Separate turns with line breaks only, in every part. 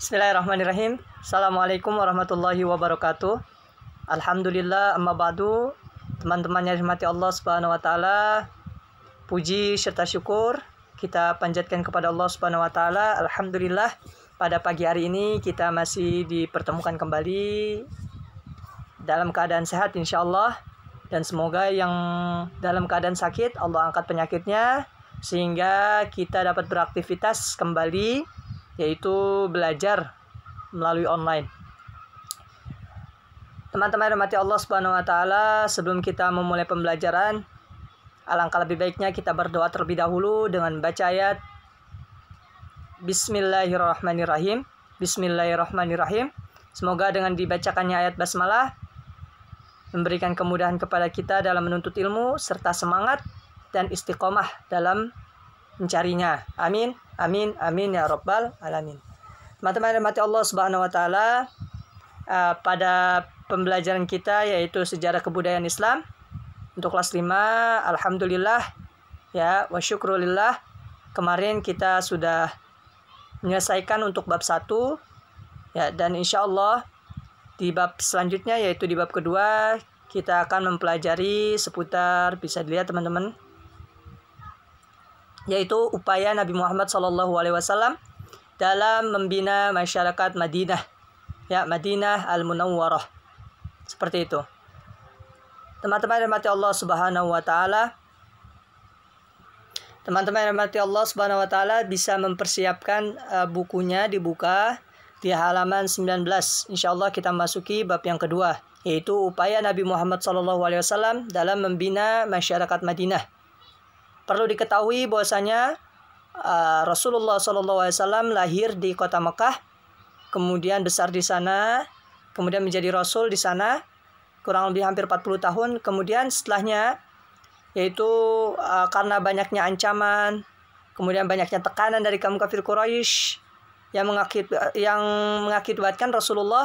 Bismillahirrahmanirrahim. Assalamualaikum warahmatullahi wabarakatuh. Alhamdulillah, amma ba'du. Teman-teman yang dirahmati Allah Subhanahu wa taala, puji serta syukur kita panjatkan kepada Allah Subhanahu wa taala. Alhamdulillah, pada pagi hari ini kita masih dipertemukan kembali dalam keadaan sehat insyaallah, dan semoga yang dalam keadaan sakit Allah angkat penyakitnya sehingga kita dapat beraktivitas kembali, yaitu belajar melalui online. Teman-teman rahmati Allah Subhanahu wa taala, sebelum kita memulai pembelajaran, alangkah lebih baiknya kita berdoa terlebih dahulu dengan baca ayat Bismillahirrahmanirrahim. Bismillahirrahmanirrahim. Semoga dengan dibacakannya ayat basmalah memberikan kemudahan kepada kita dalam menuntut ilmu serta semangat dan istiqomah dalam mencarinya. Amin. Amin. Amin ya rabbal alamin. Teman-teman rahmati Allah Subhanahu wa taala, pada pembelajaran kita yaitu sejarah kebudayaan Islam untuk kelas 5, alhamdulillah ya wa syukrulillah, kemarin kita sudah menyelesaikan untuk bab 1 ya, dan insyaallah di bab selanjutnya yaitu di bab kedua kita akan mempelajari seputar, bisa dilihat teman-teman, yaitu upaya Nabi Muhammad SAW dalam membina masyarakat Madinah, ya, Madinah Al-Munawwarah. Seperti itu. Teman-teman rahmati Allah Subhanahu wa taala. Teman-teman rahmati Allah Subhanahu wa taala bisa mempersiapkan bukunya, dibuka di halaman 19. Insyaallah kita masuki bab yang kedua, yaitu upaya Nabi Muhammad SAW dalam membina masyarakat Madinah. Perlu diketahui bahwasanya Rasulullah SAW lahir di kota Mekah, kemudian besar di sana, kemudian menjadi Rasul di sana kurang lebih hampir 40 tahun. Kemudian setelahnya, yaitu karena banyaknya ancaman, kemudian banyaknya tekanan dari kaum kafir Quraisy yang mengakibatkan Rasulullah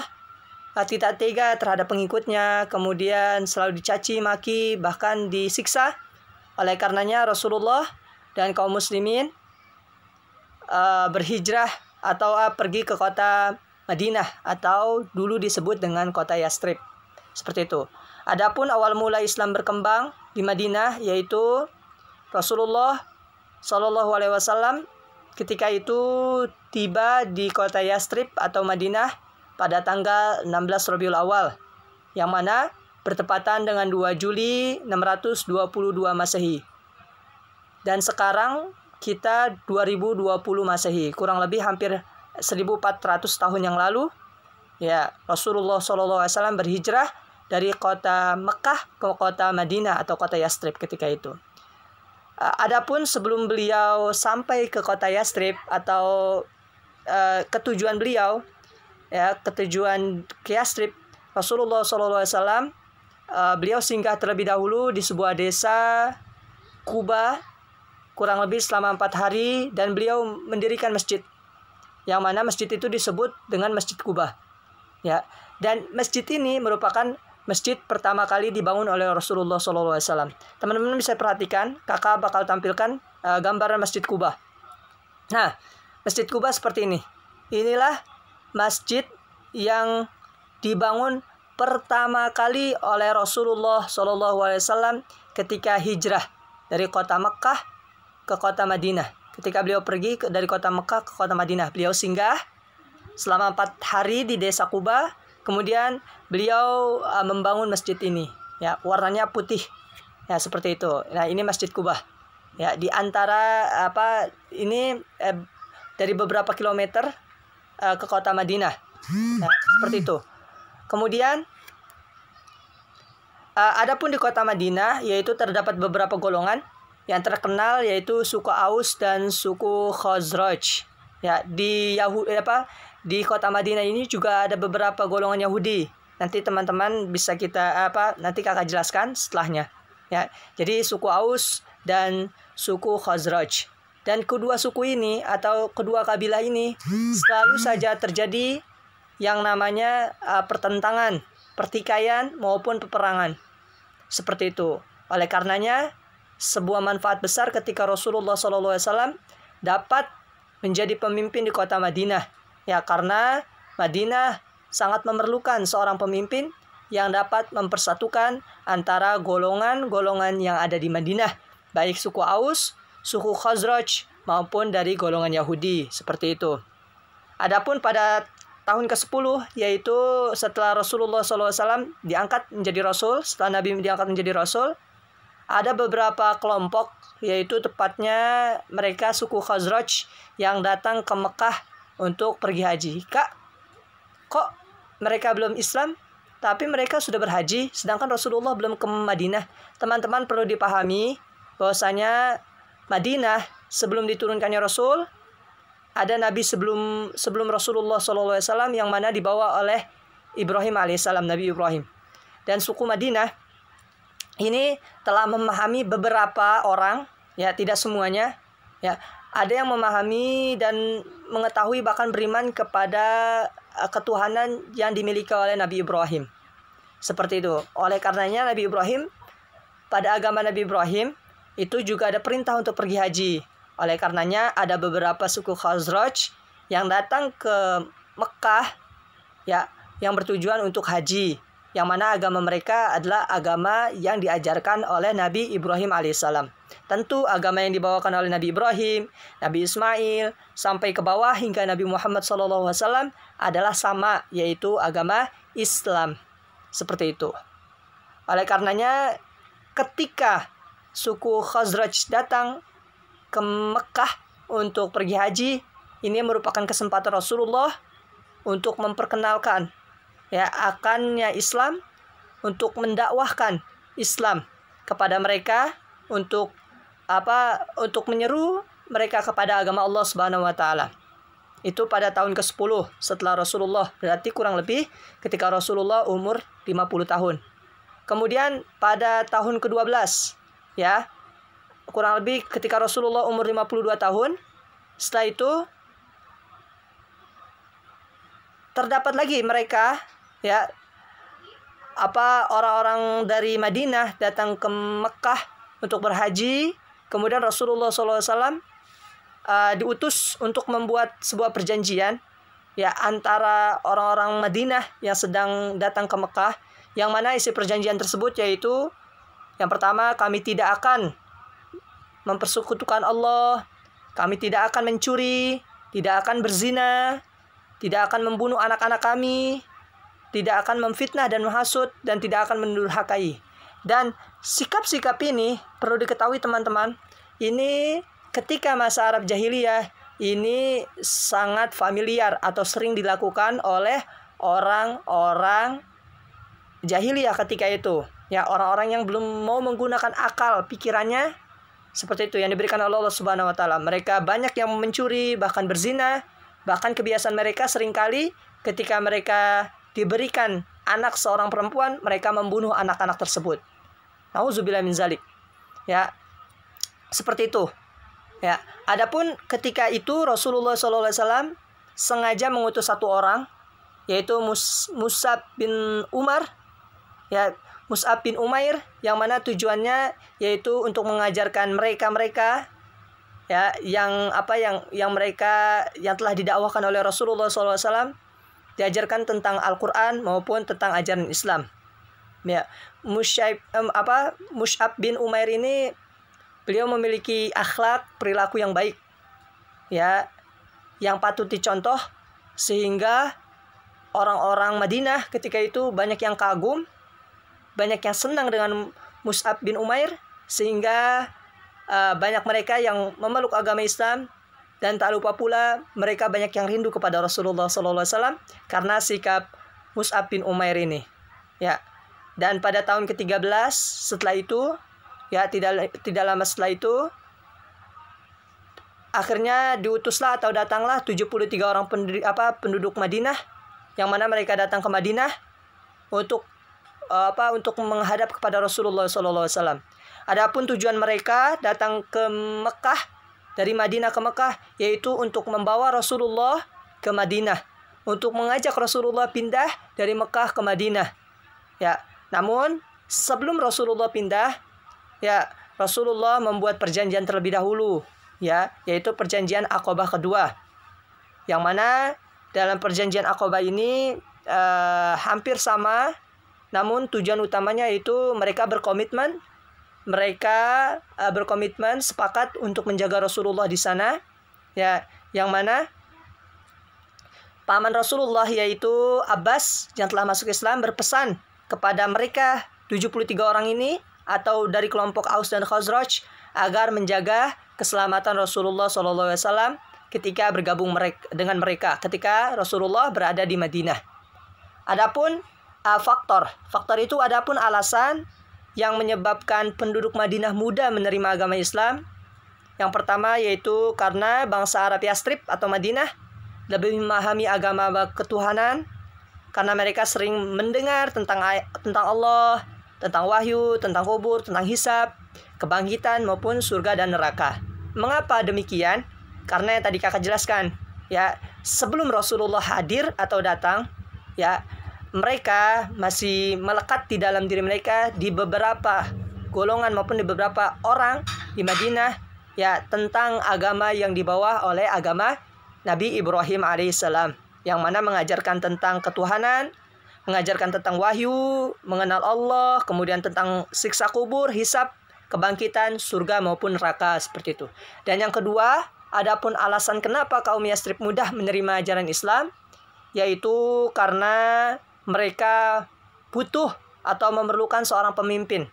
tidak tega terhadap pengikutnya, kemudian selalu dicaci maki, bahkan disiksa. Oleh karenanya Rasulullah dan kaum muslimin berhijrah atau pergi ke kota Madinah, atau dulu disebut dengan kota Yastrib. Seperti itu. Adapun awal mula Islam berkembang di Madinah, yaitu Rasulullah SAW ketika itu tiba di kota Yastrib atau Madinah pada tanggal 16 Rabiul Awal, yang mana bertepatan dengan 2 Juli 622 Masehi. Dan sekarang kita 2020 Masehi, kurang lebih hampir 1400 tahun yang lalu, ya, Rasulullah SAW berhijrah dari kota Mekah ke kota Madinah atau kota Yastrib ketika itu. Adapun sebelum beliau sampai ke kota Yastrib atau ketujuan beliau, ya, ketujuan ke Yastrib, Rasulullah SAW beliau singgah terlebih dahulu di sebuah desa Kuba kurang lebih selama 4 hari, dan beliau mendirikan masjid, yang mana masjid itu disebut dengan Masjid Kuba, ya. Dan masjid ini merupakan masjid pertama kali dibangun oleh Rasulullah SAW. Teman-teman bisa perhatikan, kakak bakal tampilkan gambaran Masjid Kuba. Nah, Masjid Kuba seperti ini. Inilah masjid yang dibangun pertama kali oleh Rasulullah SAW ketika hijrah dari kota Mekah ke kota Madinah. Ketika beliau pergi dari kota Mekah ke kota Madinah, beliau singgah selama 4 hari di desa Kuba. Kemudian beliau membangun masjid ini, ya, warnanya putih, ya, seperti itu. Nah, ini Masjid Kuba, ya, di antara ini dari beberapa kilometer ke kota Madinah, nah, seperti itu. Kemudian adapun di kota Madinah, yaitu terdapat beberapa golongan yang terkenal, yaitu suku Aus dan suku Khazraj. Ya, di kota Madinah ini juga ada beberapa golongan Yahudi. Nanti teman-teman bisa nanti kakak jelaskan setelahnya. Ya, jadi suku Aus dan suku Khazraj. Dan kedua suku ini atau kedua kabilah ini selalu saja terjadi yang namanya pertentangan, pertikaian maupun peperangan. Seperti itu. Oleh karenanya, sebuah manfaat besar ketika Rasulullah SAW dapat menjadi pemimpin di kota Madinah, Ya, karena Madinah sangat memerlukan seorang pemimpin yang dapat mempersatukan antara golongan-golongan yang ada di Madinah, baik suku Aus, suku Khazraj, maupun dari golongan Yahudi, seperti itu. Adapun pada tahun ke-10, yaitu setelah Rasulullah SAW diangkat menjadi Rasul, setelah Nabi diangkat menjadi Rasul, ada beberapa kelompok, yaitu tepatnya mereka suku Khazraj yang datang ke Mekah untuk pergi haji. Kak, kok mereka belum Islam, tapi mereka sudah berhaji, sedangkan Rasulullah belum ke Madinah? Teman-teman perlu dipahami bahwasanya Madinah sebelum diturunkannya Rasul, ada nabi sebelum Rasulullah SAW yang mana dibawa oleh Ibrahim alaihissalam, Nabi Ibrahim. Dan suku Madinah ini telah memahami beberapa orang, ya tidak semuanya, ya ada yang memahami dan mengetahui bahkan beriman kepada ketuhanan yang dimiliki oleh Nabi Ibrahim. Seperti itu. Oleh karenanya Nabi Ibrahim, pada agama Nabi Ibrahim itu juga ada perintah untuk pergi haji. Oleh karenanya ada beberapa suku Khazraj yang datang ke Mekah, ya, yang bertujuan untuk haji, yang mana agama mereka adalah agama yang diajarkan oleh Nabi Ibrahim alaihissalam. Tentu agama yang dibawakan oleh Nabi Ibrahim, Nabi Ismail, sampai ke bawah hingga Nabi Muhammad SAW adalah sama, yaitu agama Islam. Seperti itu. Oleh karenanya ketika suku Khazraj datang ke Mekah untuk pergi haji, ini merupakan kesempatan Rasulullah untuk memperkenalkan, ya, akannya Islam, untuk mendakwahkan Islam kepada mereka, untuk menyeru mereka kepada agama Allah Subhanahu wa taala. Itu pada tahun ke-10 setelah Rasulullah, berarti kurang lebih ketika Rasulullah umur 50 tahun. Kemudian pada tahun ke-12, ya, kurang lebih ketika Rasulullah umur 52 tahun, setelah itu terdapat lagi mereka, ya, orang-orang dari Madinah datang ke Mekah untuk berhaji. Kemudian Rasulullah SAW diutus untuk membuat sebuah perjanjian, ya, antara orang-orang Madinah yang sedang datang ke Mekah, yang mana isi perjanjian tersebut yaitu yang pertama, kami tidak akan mempersekutukan Allah, kami tidak akan mencuri, tidak akan berzina, tidak akan membunuh anak-anak kami, tidak akan memfitnah dan menghasut, dan tidak akan mendurhakai. Dan sikap-sikap ini perlu diketahui teman-teman, ini ketika masa Arab Jahiliyah ini sangat familiar atau sering dilakukan oleh orang-orang Jahiliyah ketika itu. Ya, orang-orang yang belum mau menggunakan akal pikirannya, seperti itu yang diberikan oleh Allah Subhanahu wa taala. Mereka banyak yang mencuri, bahkan berzina, bahkan kebiasaan mereka seringkali ketika mereka diberikan anak seorang perempuan, mereka membunuh anak-anak tersebut. Nauzubillah min zalik. Ya. Seperti itu. Ya, adapun ketika itu Rasulullah SAW sengaja mengutus satu orang, yaitu Mus'ab bin Umar, ya, Mus'ab bin Umair, yang mana tujuannya yaitu untuk mengajarkan mereka, ya, yang telah didakwahkan oleh Rasulullah SAW, diajarkan tentang Al-Quran maupun tentang ajaran Islam. Ya, Mus'ab bin Umair ini beliau memiliki akhlak perilaku yang baik, ya, yang patut dicontoh, sehingga orang-orang Madinah ketika itu banyak yang kagum, banyak yang senang dengan Mus'ab bin Umair, sehingga banyak mereka yang memeluk agama Islam, dan tak lupa pula mereka banyak yang rindu kepada Rasulullah SAW karena sikap Mus'ab bin Umair ini, ya. Dan pada tahun ke-13 setelah itu, ya, tidak lama setelah itu, akhirnya diutuslah atau datanglah 73 orang penduduk Madinah, yang mana mereka datang ke Madinah untuk menghadap kepada Rasulullah SAW. Adapun tujuan mereka datang ke Mekah, dari Madinah ke Mekah, yaitu untuk membawa Rasulullah ke Madinah, untuk mengajak Rasulullah pindah dari Mekah ke Madinah. Ya, namun sebelum Rasulullah pindah, ya, Rasulullah membuat perjanjian terlebih dahulu, ya, yaitu perjanjian Aqabah kedua, yang mana dalam perjanjian Aqabah ini hampir sama, namun tujuan utamanya yaitu mereka berkomitmen sepakat untuk menjaga Rasulullah di sana, ya, yang mana paman Rasulullah yaitu Abbas yang telah masuk Islam berpesan kepada mereka 73 orang ini atau dari kelompok Aus dan Khazraj agar menjaga keselamatan Rasulullah SAW ketika bergabung dengan mereka ketika Rasulullah berada di Madinah. Adapun faktor itu adapun alasan yang menyebabkan penduduk Madinah mudah menerima agama Islam. Yang pertama yaitu karena bangsa Arab Yastrib atau Madinah lebih memahami agama ketuhanan, karena mereka sering mendengar tentang Allah, tentang wahyu, tentang kubur, tentang hisab, kebangkitan maupun surga dan neraka. Mengapa demikian? Karena yang tadi kakak jelaskan, ya, sebelum Rasulullah hadir atau datang, ya, mereka masih melekat di dalam diri mereka, di beberapa golongan maupun di beberapa orang di Madinah, ya, tentang agama yang dibawa oleh agama Nabi Ibrahim alaihissalam, yang mana mengajarkan tentang ketuhanan, mengajarkan tentang wahyu, mengenal Allah, kemudian tentang siksa kubur, hisab, kebangkitan, surga maupun neraka, seperti itu. Dan yang kedua, adapun alasan kenapa kaum Yastrib mudah menerima ajaran Islam, yaitu karena mereka butuh atau memerlukan seorang pemimpin.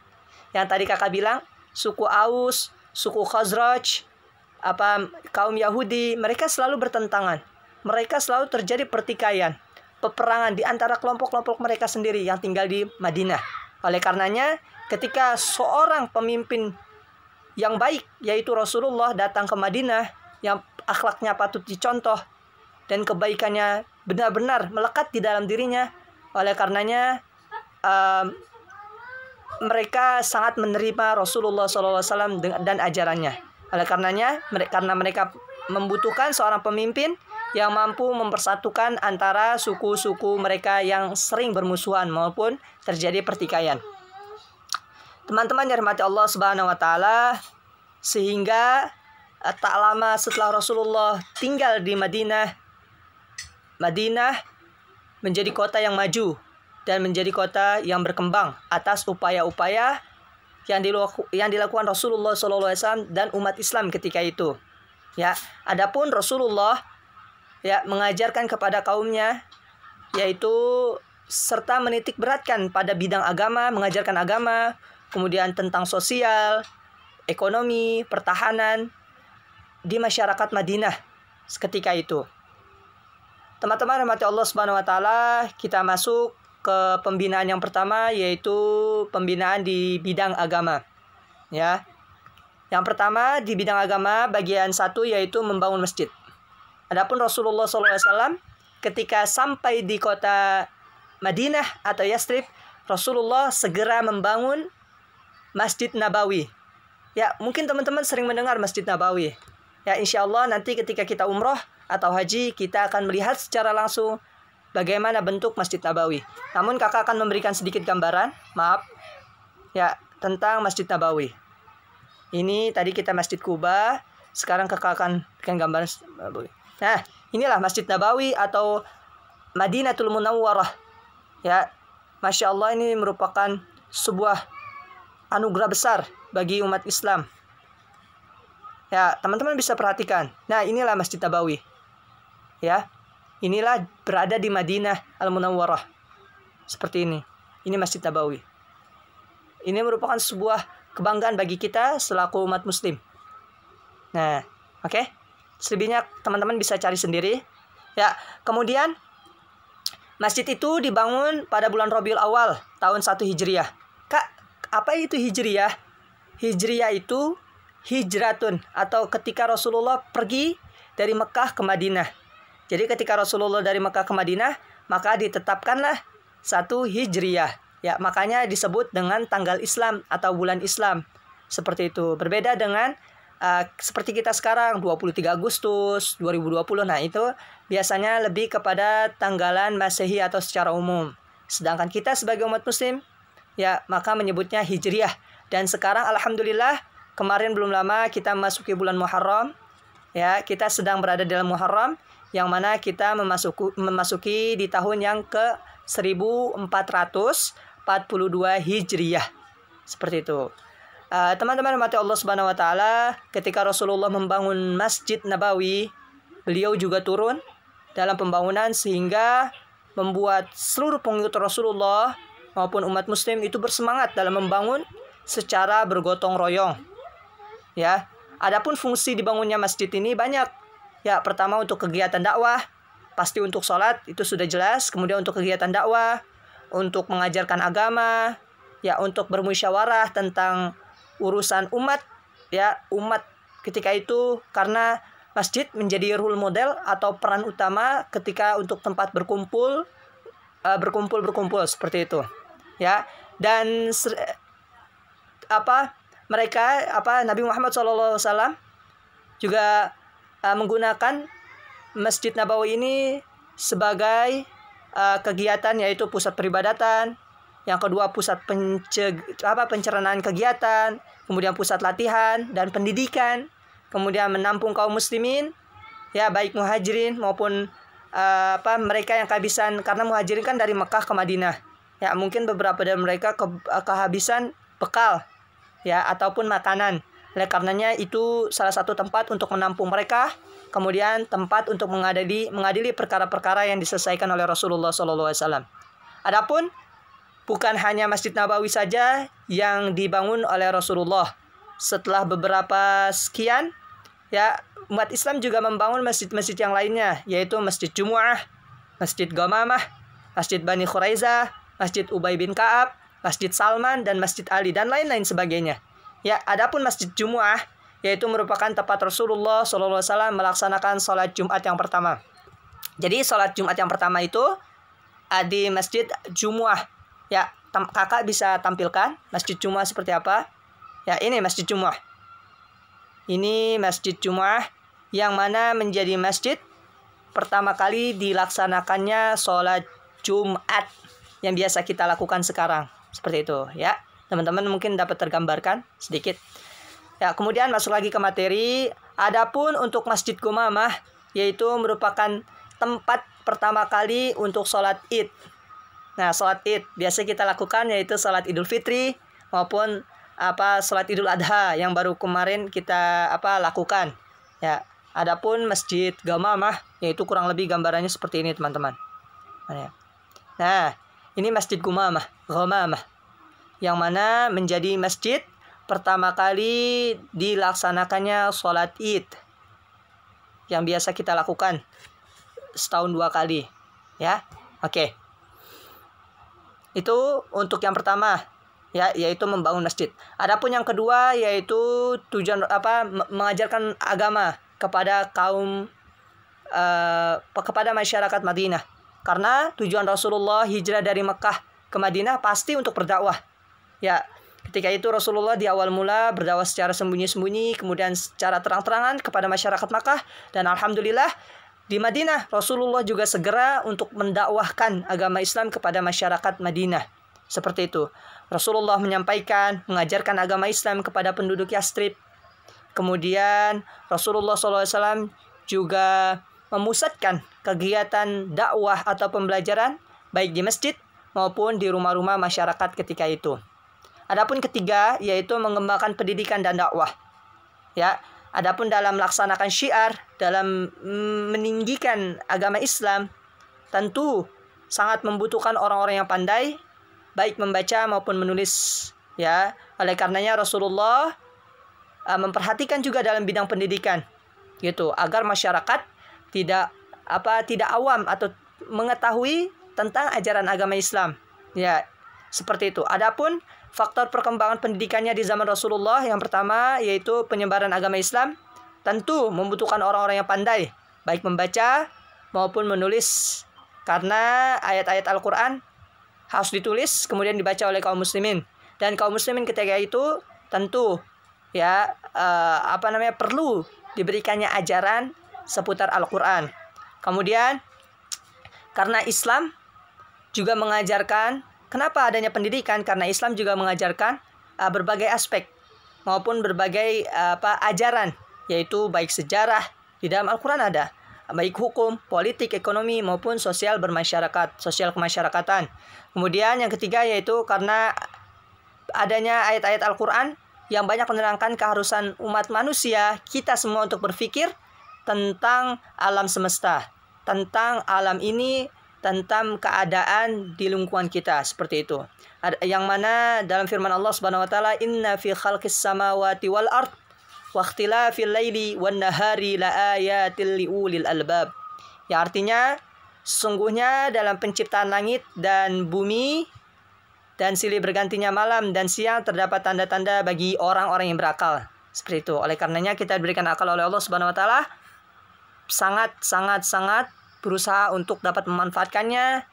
Yang tadi kakak bilang, suku Aus, suku Khazraj, kaum Yahudi, mereka selalu bertentangan. Mereka selalu terjadi pertikaian, peperangan di antara kelompok-kelompok mereka sendiri yang tinggal di Madinah. Oleh karenanya, ketika seorang pemimpin yang baik, yaitu Rasulullah, datang ke Madinah, yang akhlaknya patut dicontoh dan kebaikannya benar-benar melekat di dalam dirinya, oleh karenanya mereka sangat menerima Rasulullah SAW dan ajarannya. Oleh karenanya, karena mereka membutuhkan seorang pemimpin yang mampu mempersatukan antara suku-suku mereka yang sering bermusuhan maupun terjadi pertikaian. Teman-teman yang dirahmati Allah Subhanahu wa taala, sehingga tak lama setelah Rasulullah tinggal di Madinah menjadi kota yang maju dan menjadi kota yang berkembang atas upaya-upaya yang dilakukan Rasulullah SAW dan umat Islam ketika itu. Ya, adapun Rasulullah, ya, mengajarkan kepada kaumnya, yaitu serta menitik beratkan pada bidang agama, mengajarkan agama, kemudian tentang sosial, ekonomi, pertahanan di masyarakat Madinah ketika itu. Teman-teman rahmati Allah Subhanahu wa taala, kita masuk ke pembinaan yang pertama, yaitu pembinaan di bidang agama. Ya. Yang pertama di bidang agama, bagian 1 yaitu membangun masjid. Adapun Rasulullah SAW ketika sampai di kota Madinah atau Yastrib, Rasulullah segera membangun Masjid Nabawi. Ya, mungkin teman-teman sering mendengar Masjid Nabawi. Ya, insya Allah nanti ketika kita umroh atau haji, kita akan melihat secara langsung bagaimana bentuk Masjid Nabawi. Namun kakak akan memberikan sedikit gambaran, ya, tentang Masjid Nabawi. Ini tadi kita Masjid Kuba, sekarang kakak akan berikan gambaran Nabawi. Nah, inilah Masjid Nabawi atau Madinatul Munawwarah. Ya, Masya Allah, ini merupakan sebuah anugerah besar bagi umat Islam. Ya, teman-teman bisa perhatikan. Nah, inilah Masjid Nabawi. Ya, inilah berada di Madinah Al-Munawwarah. Seperti ini. Ini Masjid Nabawi. Ini merupakan sebuah kebanggaan bagi kita selaku umat Muslim. Nah, oke. Selebihnya teman-teman bisa cari sendiri. Ya, kemudian masjid itu dibangun pada bulan Rabiul Awal tahun 1 Hijriah. Kak, apa itu Hijriah? Hijriah itu hijratun, atau ketika Rasulullah pergi dari Mekah ke Madinah. Jadi ketika Rasulullah dari Mekah ke Madinah, maka ditetapkanlah 1 Hijriah. Ya, makanya disebut dengan tanggal Islam atau bulan Islam. Seperti itu. Berbeda dengan seperti kita sekarang 23 Agustus 2020. Nah, itu biasanya lebih kepada tanggalan Masehi atau secara umum. Sedangkan kita sebagai umat Muslim, ya, maka menyebutnya Hijriah. Dan sekarang alhamdulillah, kemarin belum lama kita memasuki bulan Muharram. Ya, kita sedang berada dalam Muharram, yang mana kita memasuki di tahun yang ke 1442 Hijriyah. Seperti itu. Teman-teman mati Allah Subhanahu wa taala, ketika Rasulullah membangun Masjid Nabawi, beliau juga turun dalam pembangunan sehingga membuat seluruh pengikut Rasulullah maupun umat muslim itu bersemangat dalam membangun secara bergotong royong. Ya, adapun fungsi dibangunnya masjid ini banyak. Ya, pertama untuk kegiatan dakwah, pasti untuk sholat itu sudah jelas. Kemudian untuk kegiatan dakwah, untuk mengajarkan agama, ya untuk bermusyawarah tentang urusan umat, ya umat ketika itu, karena masjid menjadi role model atau peran utama ketika untuk tempat berkumpul seperti itu, ya. Dan Nabi Muhammad SAW juga menggunakan Masjid Nabawi ini sebagai kegiatan, yaitu pusat peribadatan. Yang kedua pusat pencernaan kegiatan, kemudian pusat latihan dan pendidikan, kemudian menampung kaum muslimin, ya baik muhajirin maupun mereka yang kehabisan, karena muhajirin kan dari Mekah ke Madinah. Ya mungkin beberapa dari mereka kehabisan bekal, ya ataupun makanan. Oleh karenanya itu salah satu tempat untuk menampung mereka, kemudian tempat untuk mengadili perkara-perkara yang diselesaikan oleh Rasulullah SAW. Adapun bukan hanya Masjid Nabawi saja yang dibangun oleh Rasulullah. Setelah beberapa sekian, ya umat Islam juga membangun masjid-masjid yang lainnya, yaitu Masjid Jumu'ah, Masjid Ghamamah, Masjid Bani Khuraizah, Masjid Ubay bin Ka'ab, Masjid Salman, dan Masjid Ali, dan lain-lain sebagainya. Ya, adapun Masjid Jumu'ah, yaitu merupakan tempat Rasulullah SAW melaksanakan sholat Jumat yang pertama. Jadi sholat Jumat yang pertama itu di Masjid Jumu'ah. Ya, kakak bisa tampilkan Masjid Jumu'ah seperti apa? Ya, ini Masjid Jumu'ah. Ini Masjid Jumu'ah yang mana menjadi masjid pertama kali dilaksanakannya sholat Jumat yang biasa kita lakukan sekarang. Seperti itu, ya. Teman-teman mungkin dapat tergambarkan sedikit. Ya, kemudian masuk lagi ke materi. Adapun untuk Masjid Ghamamah, yaitu merupakan tempat pertama kali untuk sholat Id. Nah, sholat Id biasa kita lakukan yaitu sholat Idul Fitri maupun sholat Idul Adha yang baru kemarin kita lakukan. Ya, adapun Masjid Ghamamah yaitu kurang lebih gambarannya seperti ini, teman-teman. Nah, ini Masjid Ghamamah yang mana menjadi masjid pertama kali dilaksanakannya sholat Id yang biasa kita lakukan setahun 2 kali, ya. Oke. Itu untuk yang pertama, ya, yaitu membangun masjid. Adapun yang kedua yaitu tujuan mengajarkan agama kepada kepada masyarakat Madinah. Karena tujuan Rasulullah hijrah dari Mekah ke Madinah pasti untuk berdakwah. Ya, ketika itu Rasulullah di awal mula berdakwah secara sembunyi-sembunyi, kemudian secara terang-terangan kepada masyarakat Makkah, dan alhamdulillah di Madinah Rasulullah juga segera untuk mendakwahkan agama Islam kepada masyarakat Madinah. Seperti itu. Rasulullah menyampaikan, mengajarkan agama Islam kepada penduduk Yastrib. Kemudian Rasulullah SAW juga memusatkan kegiatan dakwah atau pembelajaran baik di masjid maupun di rumah-rumah masyarakat ketika itu. Adapun ketiga yaitu mengembangkan pendidikan dan dakwah. Ya, adapun dalam melaksanakan syiar, dalam meninggikan agama Islam, tentu sangat membutuhkan orang-orang yang pandai baik membaca maupun menulis, ya. Oleh karenanya Rasulullah memperhatikan juga dalam bidang pendidikan, gitu, agar masyarakat tidak awam atau mengetahui tentang ajaran agama Islam. Ya, seperti itu. Adapun faktor perkembangan pendidikannya di zaman Rasulullah yang pertama yaitu penyebaran agama Islam, tentu membutuhkan orang-orang yang pandai baik membaca maupun menulis, karena ayat-ayat Al-Quran harus ditulis kemudian dibaca oleh kaum muslimin, dan kaum muslimin ketika itu tentu ya perlu diberikannya ajaran seputar Al-Quran. Kemudian karena Islam juga mengajarkan, kenapa adanya pendidikan? Karena Islam juga mengajarkan berbagai aspek maupun berbagai ajaran, yaitu baik sejarah di dalam Al-Quran ada, baik hukum, politik, ekonomi maupun sosial bermasyarakat, sosial kemasyarakatan. Kemudian yang ketiga yaitu karena adanya ayat-ayat Al-Quran yang banyak menerangkan keharusan umat manusia, kita semua untuk berpikir tentang alam semesta, tentang alam ini, tentang keadaan di lingkungan kita, seperti itu. Yang mana dalam firman Allah Subhanahu wa taala, "Inna fi khalqis samawati wal ard wa ikhtilafil laili wan nahari laayatil liulil albab." Yang artinya sesungguhnya dalam penciptaan langit dan bumi dan silih bergantinya malam dan siang terdapat tanda-tanda bagi orang-orang yang berakal. Seperti itu. Oleh karenanya kita diberikan akal oleh Allah Subhanahu wa taala, sangat berusaha untuk dapat memanfaatkannya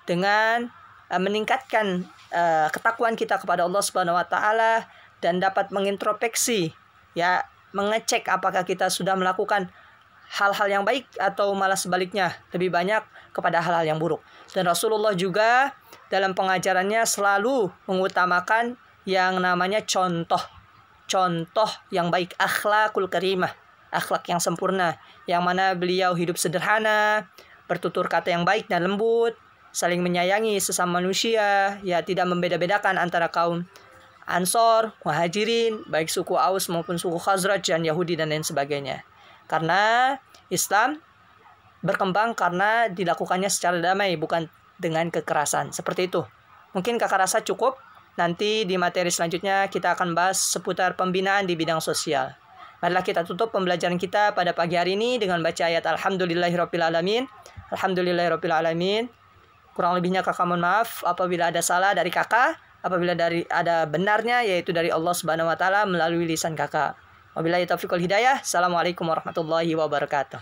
dengan meningkatkan ketakwaan kita kepada Allah Subhanahu wa taala dan dapat mengintrospeksi, ya, mengecek apakah kita sudah melakukan hal-hal yang baik atau malah sebaliknya lebih banyak kepada hal-hal yang buruk. Dan Rasulullah juga dalam pengajarannya selalu mengutamakan yang namanya contoh yang baik, akhlakul karimah, akhlak yang sempurna, yang mana beliau hidup sederhana, bertutur kata yang baik dan lembut, saling menyayangi sesama manusia, ya, tidak membeda-bedakan antara kaum Ansor, Muhajirin, baik suku Aus maupun suku Khazraj dan Yahudi dan lain sebagainya. Karena Islam berkembang karena dilakukannya secara damai, bukan dengan kekerasan. Seperti itu. Mungkin kakak rasa cukup. Nanti di materi selanjutnya kita akan bahas seputar pembinaan di bidang sosial. Marilah kita tutup pembelajaran kita pada pagi hari ini dengan baca ayat Alhamdulillahirrabbilalamin. Alhamdulillahirrabbilalamin. Kurang lebihnya kakak mohon maaf apabila ada salah dari kakak, apabila ada benarnya yaitu dari Allah Subhanahu wa taala melalui lisan kakak. Wabillahi taufiq wal hidayah. Assalamualaikum warahmatullahi wabarakatuh.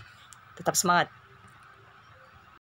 Tetap semangat.